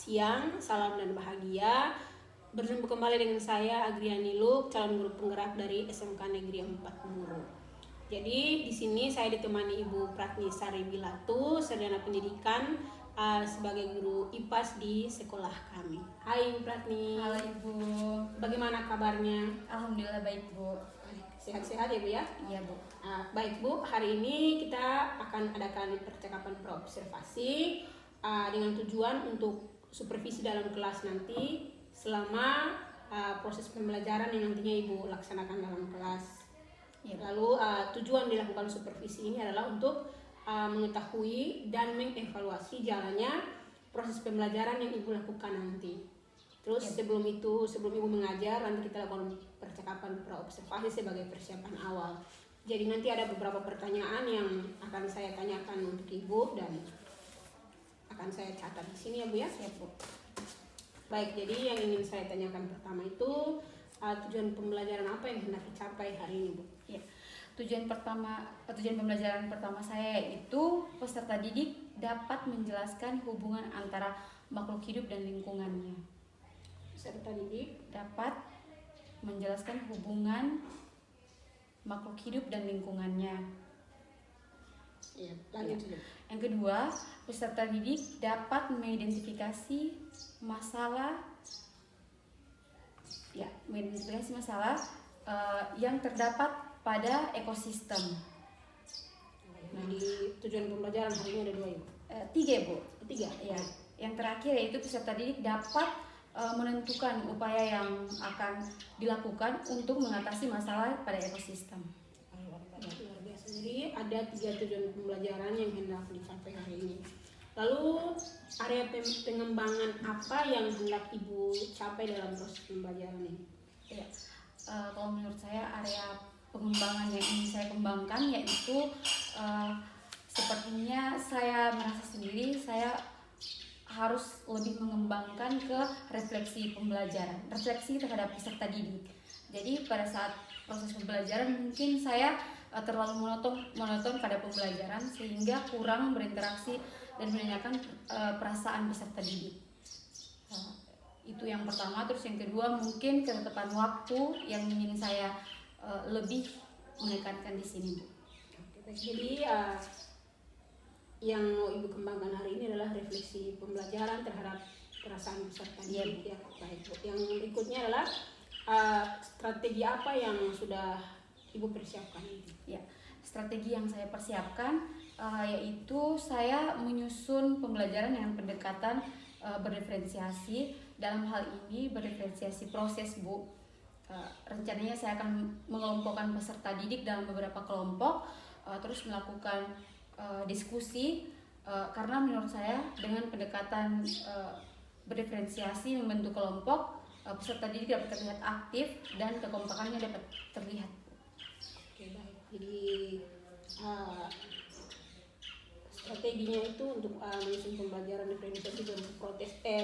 siang, salam dan bahagia. Berjumpa kembali dengan saya Agriani Luk, calon guru penggerak dari SMK Negeri 4 Buru. Jadi di sini saya ditemani Ibu Pratni Sari Bilatu, sarjana pendidikan sebagai guru IPAS di sekolah kami. Hai Ibu Pratni. Halo Ibu. Bagaimana kabarnya? Alhamdulillah baik Bu. Sehat-sehat ya Bu ya? Iya Bu. Baik Bu, hari ini kita akan adakan percakapan praobservasi dengan tujuan untuk supervisi dalam kelas nanti selama proses pembelajaran yang nantinya Ibu laksanakan dalam kelas. Ya. Lalu tujuan dilakukan supervisi ini adalah untuk mengetahui dan mengevaluasi jalannya proses pembelajaran yang Ibu lakukan nanti. Terus sebelum Ibu mengajar, nanti kita lakukan percakapan praobservasi sebagai persiapan awal. Jadi nanti ada beberapa pertanyaan yang akan saya tanyakan untuk Ibu dan akan saya catat di sini ya Bu ya. Siap Bu. Baik, jadi yang ingin saya tanyakan pertama itu tujuan pembelajaran apa yang hendak dicapai hari ini Bu? Ya. Tujuan pembelajaran pertama saya yaitu peserta didik dapat menjelaskan hubungan antara makhluk hidup dan lingkungannya. Peserta didik Dapat menjelaskan hubungan makhluk hidup dan lingkungannya. ya, lanjut saja. Yang kedua, peserta didik dapat mengidentifikasi masalah yang terdapat pada ekosistem. Jadi tujuan pembelajaran hari ini ada 2 ya? 3 Bu. 3? Ya. Yang terakhir yaitu peserta didik dapat menentukan upaya yang akan dilakukan untuk mengatasi masalah pada ekosistem. Luar biasa. Jadi ada 3 tujuan pembelajaran yang hendak dicapai hari ini. Lalu area pengembangan apa yang hendak Ibu capai dalam proses pembelajaran ini? Ya. Kalau menurut saya area pengembangan yang ingin saya kembangkan yaitu sepertinya saya merasa sendiri saya harus lebih mengembangkan ke refleksi pembelajaran, refleksi terhadap peserta didik. Jadi pada saat proses pembelajaran mungkin saya terlalu monoton pada pembelajaran sehingga kurang berinteraksi dan menanyakan perasaan peserta didik. Itu yang pertama. Terus yang kedua mungkin ketetapan waktu yang ingin saya lebih menekankan di sini Bu. Jadi yang mau Ibu kembangkan hari ini adalah refleksi pembelajaran terhadap perasaan peserta didik ya. Baik Bu. Yang berikutnya adalah strategi apa yang sudah Ibu persiapkan ini? Ya, strategi yang saya persiapkan yaitu saya menyusun pembelajaran dengan pendekatan berdiferensiasi. Dalam hal ini berdiferensiasi proses Bu. Rencananya saya akan mengelompokkan peserta didik dalam beberapa kelompok, terus melakukan diskusi karena menurut saya dengan pendekatan berdiferensiasi membentuk kelompok, peserta didik dapat terlihat aktif dan kekompakannya dapat terlihat. Oke, baik. Jadi strateginya itu untuk menyusun pembelajaran diferensiasi dan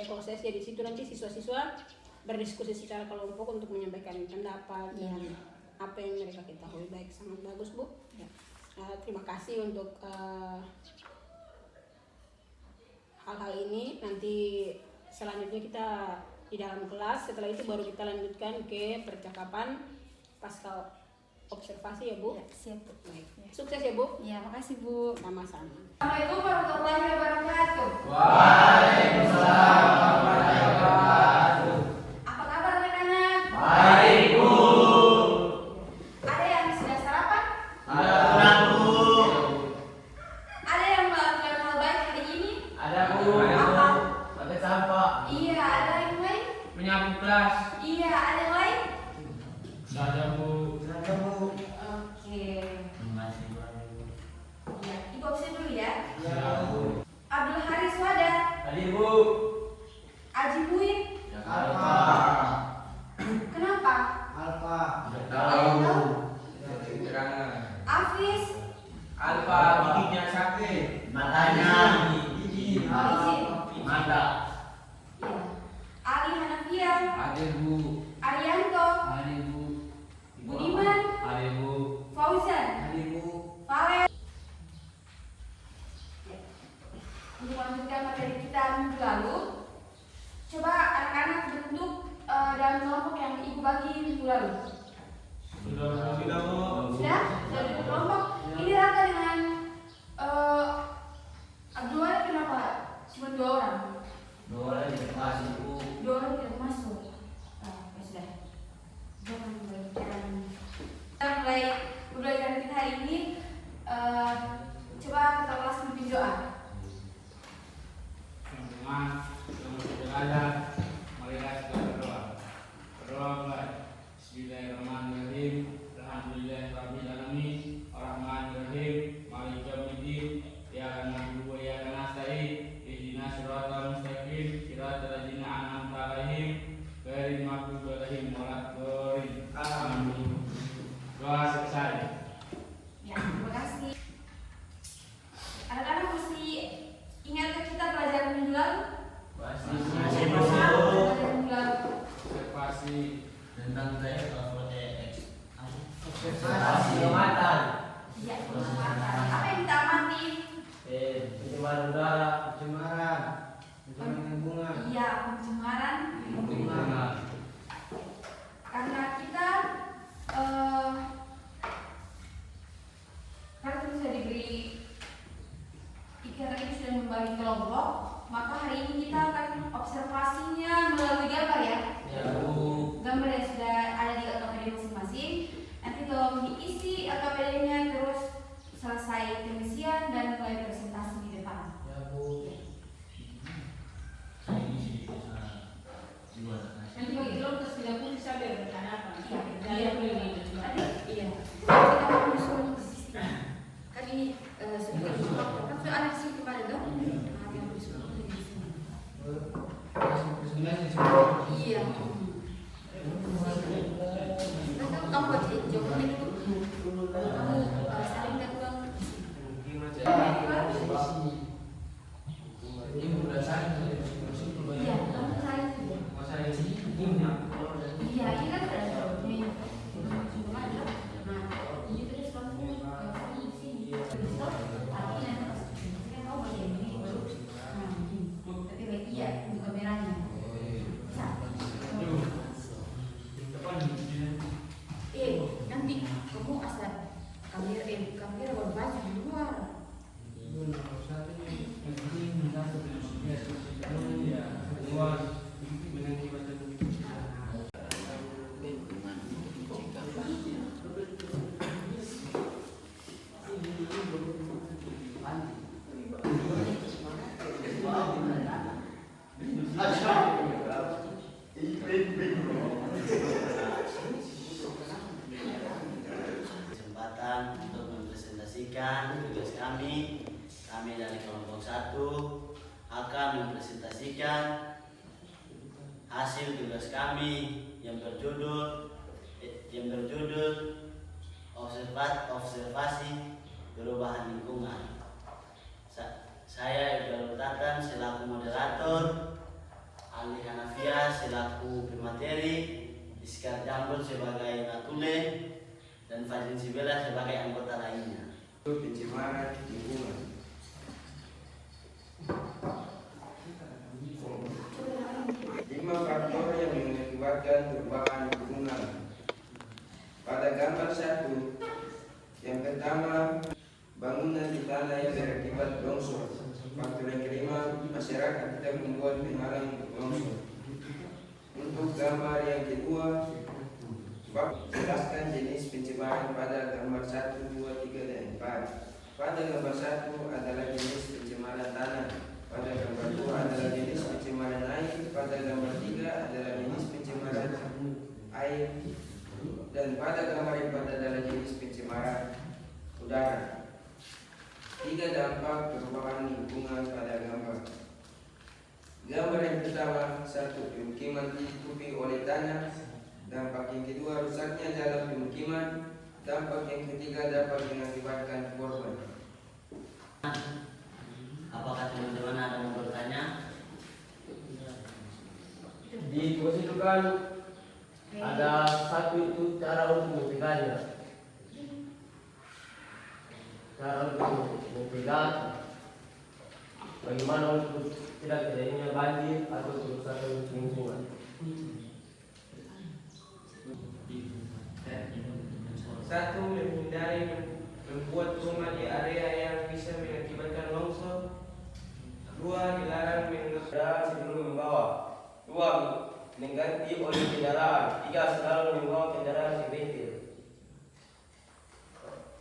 prosesnya di situ nanti siswa-siswa berdiskusi secara kelompok untuk menyampaikan pendapat dan apa yang mereka ketahui. Baik, sangat bagus Bu. Ya. Terima kasih untuk hal-hal ini. Nanti selanjutnya kita di dalam kelas, setelah itu baru kita lanjutkan ke percakapan pasca observasi ya Bu. Ya, siap Bu. Baik. Ya. Sukses ya Bu. Ya, makasih Bu. Sama-sama. Assalamualaikum warahmatullahi wabarakatuh. Waalaikumsalam warahmatullahi wabarakatuh. Apa kabar anak-anak? Baik Bu. Ada yang sudah sarapan? Ada Bu. Ada yang melakukan hal baik hari ini? Ada Bu. Apa? Pakai sampah. Iya, ada yang lain? Menyapu kelas. Iya, ada yang lain? Ada Bu. Ada Bu. Oke. Makasih Bu. Ya, Ibu absen dulu ya. Ya Bu. Abdul Haris Wada, Tadi Bu. Aji Buin. Alfa. Kenapa? Alfa. Tahu. Keterangan. Afis. Alfa giginya sakit. Matanya. Gigi. Izin. Mata. Ya. Ali Hanafia. Ada Bu. Arianto. Ada Bu. Budiman. Ada Bu. Fauzan. Ada Bu. Valen. Untuk melanjutkan materi kita minggu lalu, kelompok, maka hari ini kita akan observasinya melalui gambar ya. Ya Bu. Gambar yang sudah ada di LKPD masing-masing. Nanti tolong diisi LKPD-nya, terus selesai pengisian dan mulai presentasi di depan. Ya Bu. Nanti bagi kelompok sudah pun bisa berbicara apa? Iya. Iya. Kita mau menyusun sistem. Kan ini sebentar kan sudah ada di sini kemarin kan? Nah, yang disusun di sini. Iya. Nah, kamu buat jawabannya dulu. Kamu saling dan uang. Ibu udah sakit. Iya, kamu saling. Masa ini Iya, ini kan ada jawabnya. Cuma ada. Nah, ini terus kamu di sini. Terus artinya kan kamu bagian ini baru. Nah, ini. Tapi baik iya, buka merahnya. Bisa. Nanti kamu asal kamera berbaju di luar. Kesempatan untuk mempresentasikan tugas kami dari kelompok 1 akan mempresentasikan hasil tugas kami yang berjudul observasi perubahan lingkungan. Saya Iqbal Utatan selaku moderator, Ali Hanafia selaku pemateri, Iskar Jambul sebagai natule, dan Fajrin Sibela sebagai anggota lainnya. Pencemaran lingkungan. Lima faktor yang mengakibatkan perubahan lingkungan. Pada gambar 1, yang pertama, bangunan di tanah yang berakibat longsor. Faktor yang kelima, masyarakat tidak membuat penghalang untuk longsor. Untuk gambar yang kedua, jelaskan jenis pencemaran pada gambar 1, 2, 3, dan 4. Pada gambar 1 adalah jenis pencemaran tanah. Pada gambar 2 adalah jenis pencemaran air. Pada gambar 3 adalah jenis pencemaran air. Dan pada gambar 4 adalah jenis pencemaran udara. 3 dampak perubahan lingkungan pada gambar. Gambar yang pertama, 1. Pemukiman ditutupi oleh tanah. Dampak yang kedua, rusaknya jalan pemukiman. Dampak yang ketiga dapat mengakibatkan korban. Apakah teman-teman ada yang mau bertanya? Di tugas itu kan ada satu itu cara untuk mencegahnya. Cara untuk mencegah bagaimana untuk tidak terjadinya banjir atau kerusakan lingkungan. Satu, menghindari membuat rumah di area yang bisa mengakibatkan longsor. 2, dilarang mengendarai sebelum membawa. 2, mengganti oli kendaraan. 3, selalu membawa kendaraan berbentil.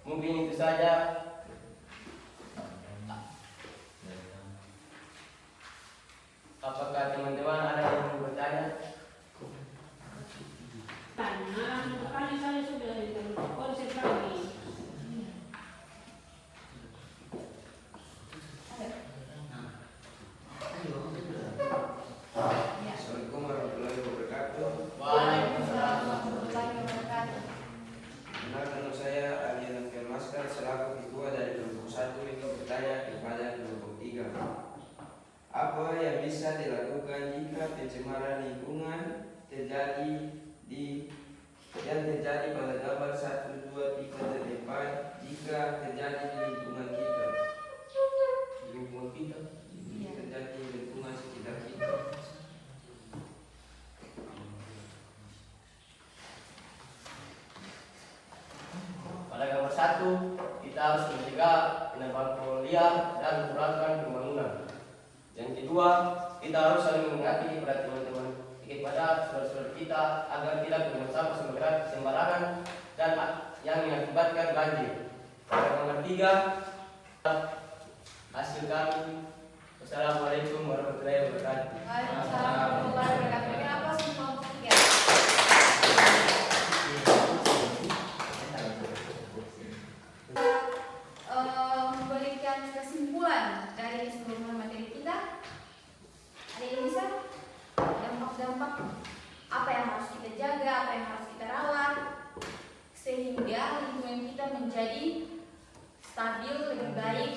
Mungkin itu saja. Apakah teman-teman ada yang mau bertanya? Tanya saya sudah konsep lagi. Assalamualaikum warahmatullahi wabarakatuh. Waalaikumsalam warahmatullahi wabarakatuh. Kenalkan nama saya Aliana Firmaskar selaku ketua dari kelompok 1 yang bertanya kepada kelompok 3. Apa yang bisa dilakukan jika pencemaran lingkungan terjadi pada gambar 1, 2, 3, dan 4 jika terjadi di lingkungan kita? Terjadi di lingkungan sekitar kita. Pada gambar 1 kita harus mencegah penambangan liar dan kurangkan pembangunan. Yang kedua, kita harus saling mengingati kepada teman-teman, kepada saudara-saudara kita agar tidak berbuang sampah sembarangan dan yang mengakibatkan banjir. Dan nomor 3, hasil kami. Wassalamualaikum warahmatullahi wabarakatuh. Waalaikumsalam warahmatullahi wabarakatuh. Kenapa semua ya? Memberikan kesimpulan dari seluruh materi kita. Ada yang bisa? Dampak-dampak apa yang harus kita jaga, apa yang harus kita rawat, sehingga lingkungan kita menjadi stabil, lebih baik.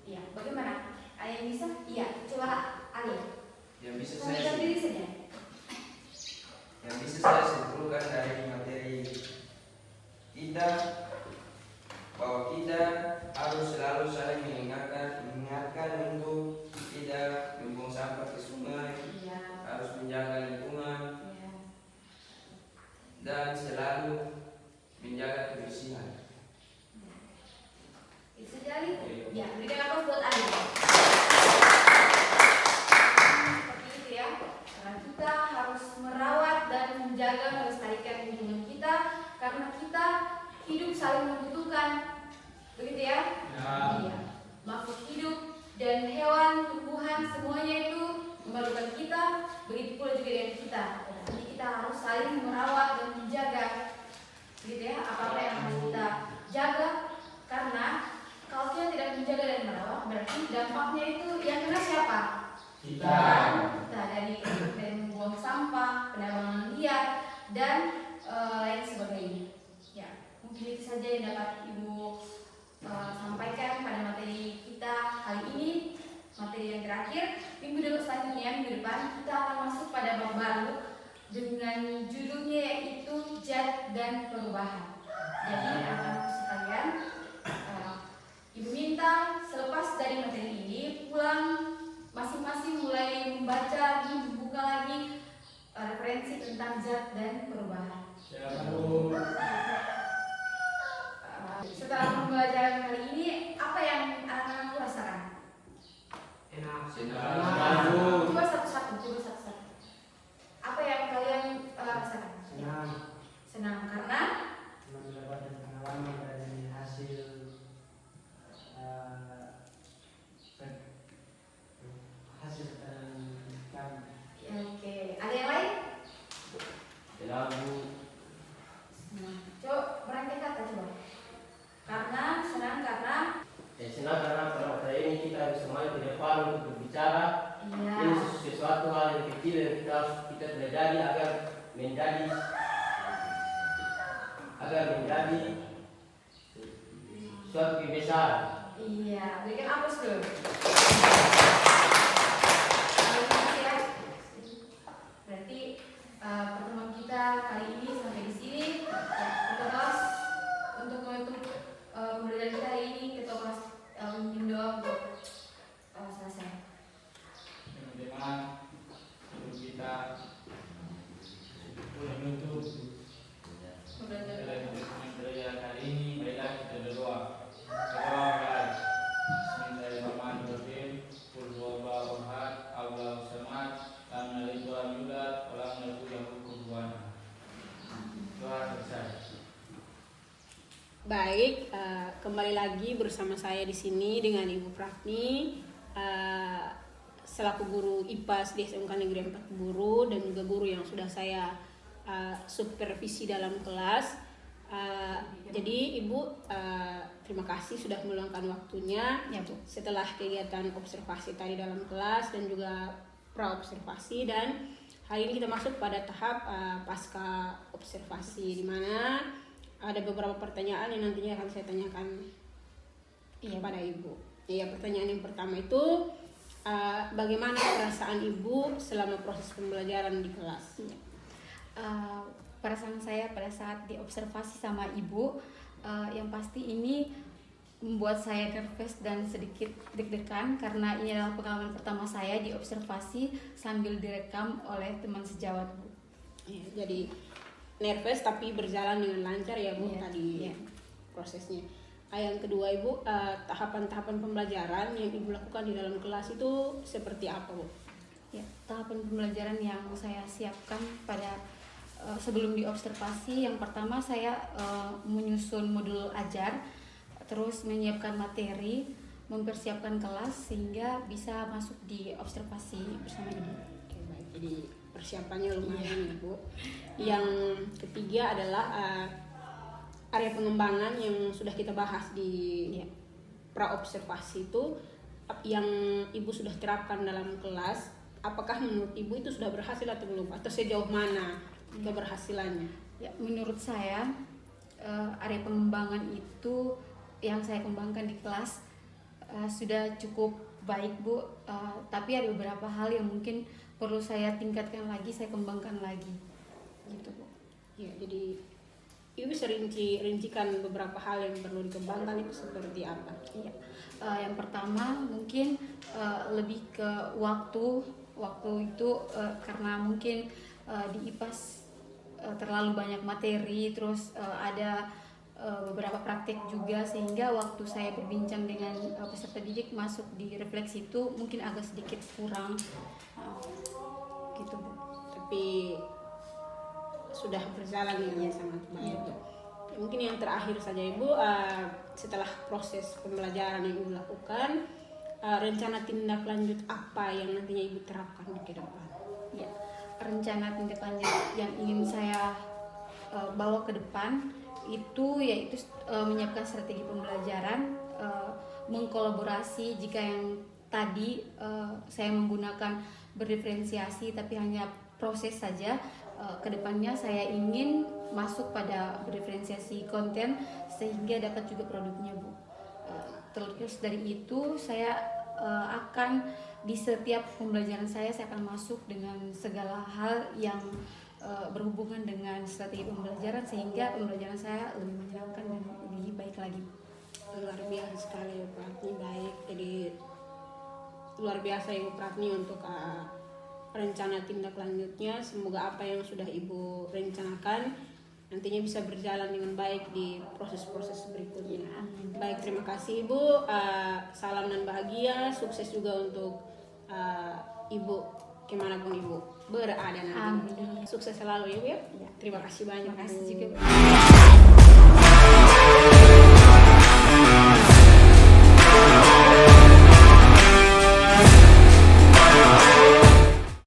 Ya, bagaimana? Ada yang bisa? Iya, coba Ali. Yang bisa Sampaikan diri saja. saya simpulkan dari materi kita bahwa kita harus selalu saling mengingatkan untuk tidak membuang sampah ke sungai, Iya. harus menjaga lingkungan Iya. dan selalu menjaga kebersihan. Itu jadi. Ya, berikan apa buat Ali. Seperti itu ya. Karena kita harus merawat dan menjaga melestarikan lingkungan kita karena kita hidup saling membutuhkan. Begitu ya? Iya. Makhluk hidup dan hewan, tumbuhan semuanya itu memerlukan kita, begitu pula juga dengan kita. Jadi kita harus saling merawat dan menjaga. Begitu ya, apa-apa yang harus kita jaga karena kalau kita tidak menjaga dan merawat berarti dampaknya itu yang kena siapa? Kita. Kita dari membuang sampah, penambangan liar dan lain sebagainya. Ya, mungkin itu saja yang dapat Ibu sampaikan pada materi kita kali ini. Materi yang terakhir, minggu depan kita akan masuk pada bab baru dengan judulnya yaitu zat dan perubahan. Jadi anak-anak sekalian, Ibu minta selepas dari materi ini pulang masing-masing mulai membaca lagi, membuka lagi referensi tentang zat dan perubahan. Setelah pembelajaran kali ini, apa yang anak-anak rasakan? Coba satu-satu. Apa yang kalian rasakan? Senang karena mendapatkan pengalaman dari hasil kami. ya, oke. Ada yang lain? Selalu Coba berangkat kata coba. Senang karena senang karena pada materi ini kita bisa mulai ke depan untuk berbicara. iya. Ini sesuatu hal yang kecil yang kita pelajari agar menjadi suatu kebiasaan. Iya, berikan hapus dulu. Ya. Berarti pertemuan kita kali ini sampai di sini. Ya, kita kelas untuk menutup pembelajaran kita hari ini kita kelas memimpin doa untuk selesai. Teman-teman, sebelum kita menutup pembelajaran kali ini, baiklah kita berdoa. Bismillahirrahmanirrahim. Qul huwallahu ahad, Allahu samad, lam yalid wa lam yulad, wa lam yakul lahu kufuwan ahad. Doa selesai. Baik, kembali lagi bersama saya di sini dengan Ibu Prafni selaku guru IPA di SMK Negeri 4 Buru dan juga guru yang sudah saya supervisi dalam kelas. Jadi Ibu terima kasih sudah meluangkan waktunya Ya, Bu. setelah kegiatan observasi tadi dalam kelas dan juga pra observasi, dan hari ini kita masuk pada tahap pasca observasi di mana ada beberapa pertanyaan yang nantinya akan saya tanyakan kepada Ibu. Ya, pertanyaan yang pertama itu bagaimana perasaan Ibu selama proses pembelajaran di kelas? Perasaan saya pada saat diobservasi sama Ibu yang pasti ini membuat saya nervous dan sedikit deg-degan karena ini adalah pengalaman pertama saya diobservasi sambil direkam oleh teman sejawat, Bu. Ya, jadi nervous tapi berjalan dengan lancar ya Bu, Iya, tadi iya. prosesnya. Yang kedua Ibu, tahapan-tahapan pembelajaran yang Ibu lakukan di dalam kelas itu seperti apa Bu? Ya, tahapan pembelajaran yang saya siapkan pada sebelum diobservasi, yang pertama saya menyusun modul ajar, terus menyiapkan materi, mempersiapkan kelas sehingga bisa masuk di observasi bersama Ibu. Oke, baik. Jadi persiapannya lumayan ya Bu. Yang ketiga adalah area pengembangan yang sudah kita bahas di praobservasi itu, yang Ibu sudah terapkan dalam kelas. Apakah menurut Ibu itu sudah berhasil atau belum? Atau sejauh mana keberhasilannya? Ya, menurut saya area pengembangan itu yang saya kembangkan di kelas sudah cukup baik Bu, tapi ada beberapa hal yang mungkin perlu saya tingkatkan lagi, saya kembangkan lagi gitu Bu. Ya, jadi Ibu bisa rincikan beberapa hal yang perlu dikembangkan itu seperti apa? Iya. Yang pertama mungkin lebih ke waktu itu karena mungkin di IPAS terlalu banyak materi, terus ada beberapa praktek juga, sehingga waktu saya berbincang dengan peserta didik masuk di refleksi itu mungkin agak sedikit kurang gitu Bu. Tapi sudah berjalan ya sangat baik. Iya. Mungkin yang terakhir saja Ibu, setelah proses pembelajaran yang Ibu lakukan, rencana tindak lanjut apa yang nantinya Ibu terapkan ke depan? Ya, rencana tindak lanjut yang ingin saya bawa ke depan itu yaitu menyiapkan strategi pembelajaran, mengkolaborasi jika yang tadi saya menggunakan berdiferensiasi tapi hanya proses saja. Kedepannya saya ingin masuk pada berdiferensiasi konten sehingga dapat juga produknya Bu. Terus dari itu saya akan di setiap pembelajaran saya akan masuk dengan segala hal yang berhubungan dengan strategi pembelajaran sehingga pembelajaran saya lebih menyenangkan dan lebih baik lagi. Luar biasa sekali Ibu Pratni, baik. Jadi luar biasa Ibu Pratni untuk rencana tindak lanjutnya. Semoga apa yang sudah Ibu rencanakan nantinya bisa berjalan dengan baik di proses-proses berikutnya. Baik, terima kasih Ibu. Salam dan bahagia, sukses juga untuk Ibu kemanapun Ibu berada nanti. Amin. Sukses selalu Ibu ya. Terima kasih banyak. Terima kasih Bu. juga Bu.